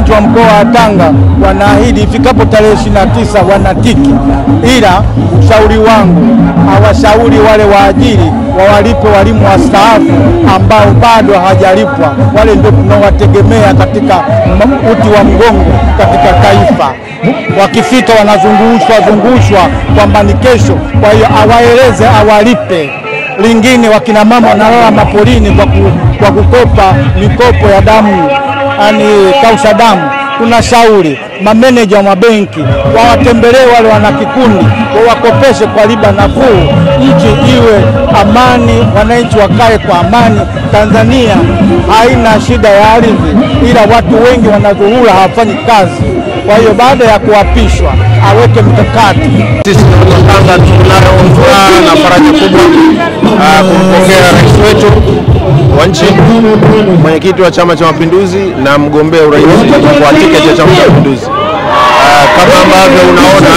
wananchi wa mkoa wa Tanga wanaahidi ifikapo tarehe 29 wanatiki, ila ushauri wangu hawashauri wale waajiri wawalipe walimu wastaafu ambao bado hawajalipwa. Wale ndio tunawategemea katika uti wa mgongo katika taifa. Wakifika wanazungushwa kwamba ni kesho, kwa hiyo awaeleze awalipe. Lingine, wakina mama wanalala mapolini kwa kukopa mikopo ya damu, yani kausha damu. Tunashauri mameneja wa mabenki wawatembelee wale wana kikundi, wawakopeshe kwa riba nafuu, nchi iwe amani, wananchi wakae kwa amani. Tanzania haina shida ya ardhi, ila watu wengi wanadhurura, hawafanyi kazi. Kwa hiyo baada ya kuapishwa aweke mkakati. Sisi Tanga tunayo furaha na faraja kubwa kumpokea rais wetu wa nchi, mwenyekiti wa Chama cha Mapinduzi na mgombea urais kwa tiketi ya Chama cha Mapinduzi. Kama ambavyo unaona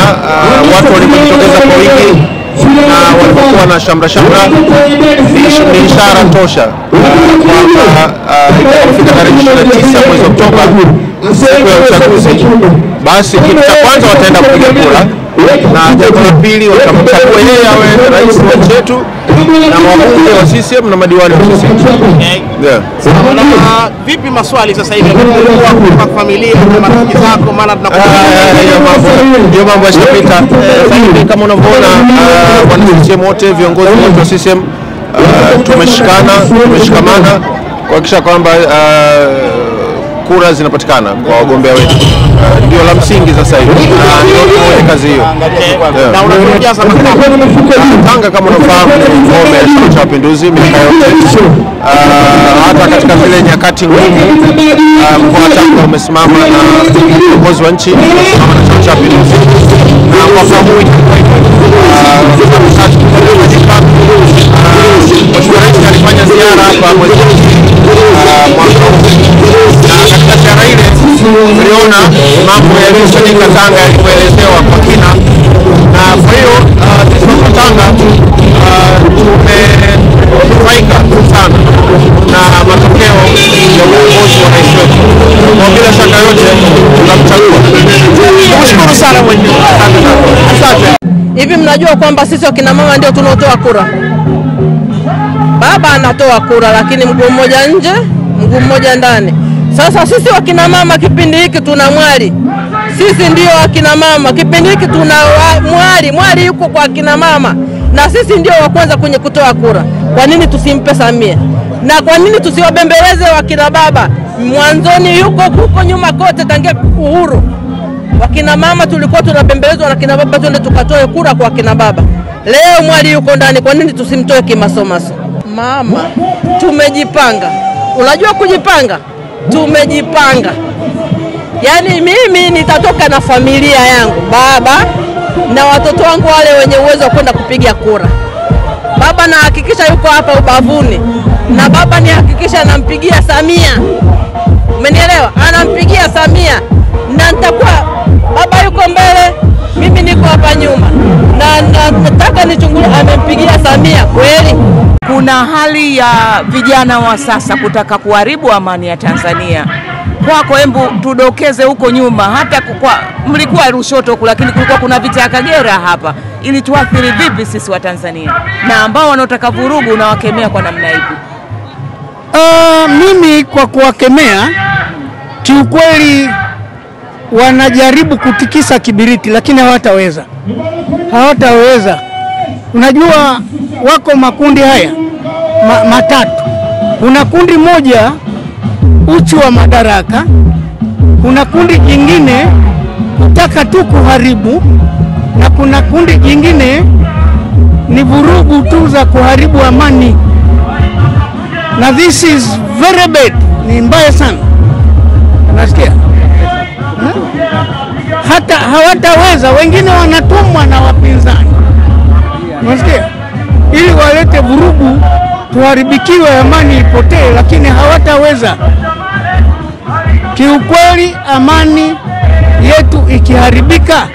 watu walijitokeza kwa wingi na walipokuwa na shamra ni ishara tosha kwamba ikifika tarehe 29 mwezi Oktoba, siku ya uchaguzi, basi kitu cha kwanza wataenda kupiga kura, na jambo la pili watamchagua yeye awe rais wa nchi yetu na wabunge wa CCM na madiwani wa CCM. Vipi maswali sasa hivi kwa familia na marafiki zako, maana tunakuwa ndio mambo yashapita. Sasa hivi kama unavyoona wana CCM wote, viongozi wote wa CCM tumeshikamana kuhakikisha kwamba kura zinapatikana kwa wagombea wetu. Ndio la msingi sasa hivi. Ndio kazi hiyo. Na unakuja sana Tanga, kama unafahamu, ngome ya Chama cha Mapinduzi miaka yote. Hata katika zile nyakati ngumu mkoa wa Tanga umesimama na viongozi wa nchi na Chama cha Mapinduzi. Na kwa pamoja Mheshimiwa Rais alifanya ziara hapa mwezi mwaka huu, na katika ziara ile tuliona mambo yaliyofanyika Tanga yalivyoelezewa kwa kina, na kwa hiyo sisi Tanga tumefaika sana na matokeo ya uongozi wa rais wetu. Kwa bila shaka yote tunamchagua. Tunashukuru sana mwenyewe. Asante. Hivi mnajua kwamba sisi wakina mama ndio tunaotoa kura? Baba anatoa kura, lakini mguu mmoja nje, mguu mmoja ndani. Sasa sisi wakina mama kipindi hiki tuna mwali. Sisi ndio wakina mama kipindi hiki tuna mwali yuko kwa wakina mama, na sisi ndio wa kwanza kwenye kutoa kura. Kwa nini tusimpe Samia? Na kwa nini tusiwabembeleze wakina baba? Mwanzoni huko nyuma kote tangia uhuru, wakina mama tulikuwa tunabembelezwa na kina baba, twende tukatoe kura kwa kina baba. Leo mwali yuko ndani, kwa nini tusimtoe kimasomaso? Mama, tumejipanga. Unajua kujipanga? Tumejipanga. Yaani mimi nitatoka na familia yangu, baba na watoto wangu wale wenye uwezo wa kwenda kupiga kura. Baba na hakikisha yuko hapa ubavuni, na baba ni hakikisha anampigia Samia. Umenielewa? Anampigia Samia, na nitakuwa baba yuko mbele, mimi niko hapa nyuma, na nataka nichungulie amempigia Samia kweli. Kuna hali ya vijana wa sasa kutaka kuharibu amani ya Tanzania. Kwako hebu tudokeze huko nyuma, hata mlikuwa Lushoto huko, lakini kulikuwa kuna vita ya Kagera hapa. Ili tuathiri vipi sisi wa Tanzania, na ambao wanaotaka vurugu na wakemea kwa namna ipi? Mimi kwa kuwakemea, kiukweli wanajaribu kutikisa kibiriti, lakini hawataweza. Unajua wako makundi haya matatu. Kuna kundi moja uchu wa madaraka, kuna kundi jingine kutaka tu kuharibu, na kuna kundi jingine ni vurugu tu za kuharibu amani. Na this is very bad, ni mbaya sana. Unasikia? Hata hawataweza, wengine wanatumwa na wapinzani. Unasikia? Ili walete vurugu, tuharibikiwe, amani ipotee, lakini hawataweza. Kiukweli amani yetu ikiharibika,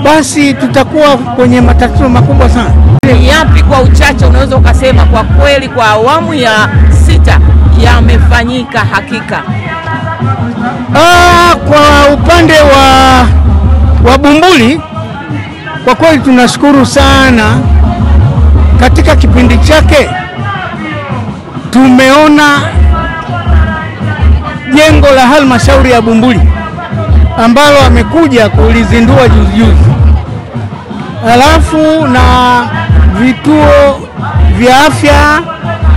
basi tutakuwa kwenye matatizo makubwa sana. Yapi kwa uchache unaweza ukasema kwa kweli kwa awamu ya 6 yamefanyika hakika? Kwa upande wa Bumbuli, kwa kweli tunashukuru sana. Katika kipindi chake tumeona jengo la halmashauri ya Bumbuli ambalo amekuja kulizindua juzi, alafu na vituo vya afya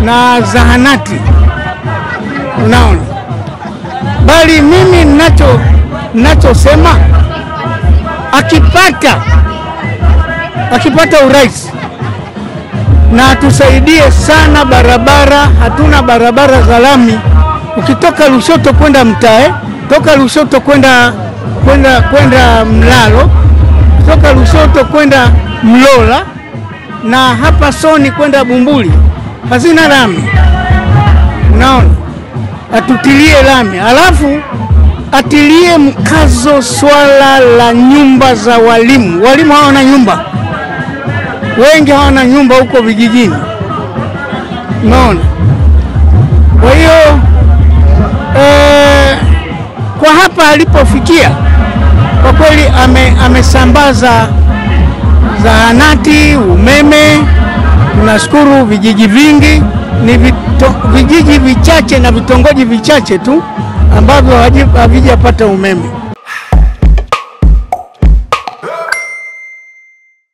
na zahanati, unaona. Bali mimi ninachosema akipata urais na tusaidie sana barabara. Hatuna barabara za lami. Ukitoka Lushoto kwenda Mtae, toka Lushoto kwenda Mlalo, toka Lushoto kwenda Mlola, na hapa Soni kwenda Bumbuli hazina lami, unaona. Atutilie lami, alafu atilie mkazo swala la nyumba za walimu. Walimu hawana nyumba, wengi hawana nyumba huko vijijini, unaona. Kwa hiyo kwa hapa alipofikia, kwa kweli amesambaza zahanati, umeme. Tunashukuru vijiji vingi, ni vijiji vichache na vitongoji vichache tu ambavyo havijapata umeme.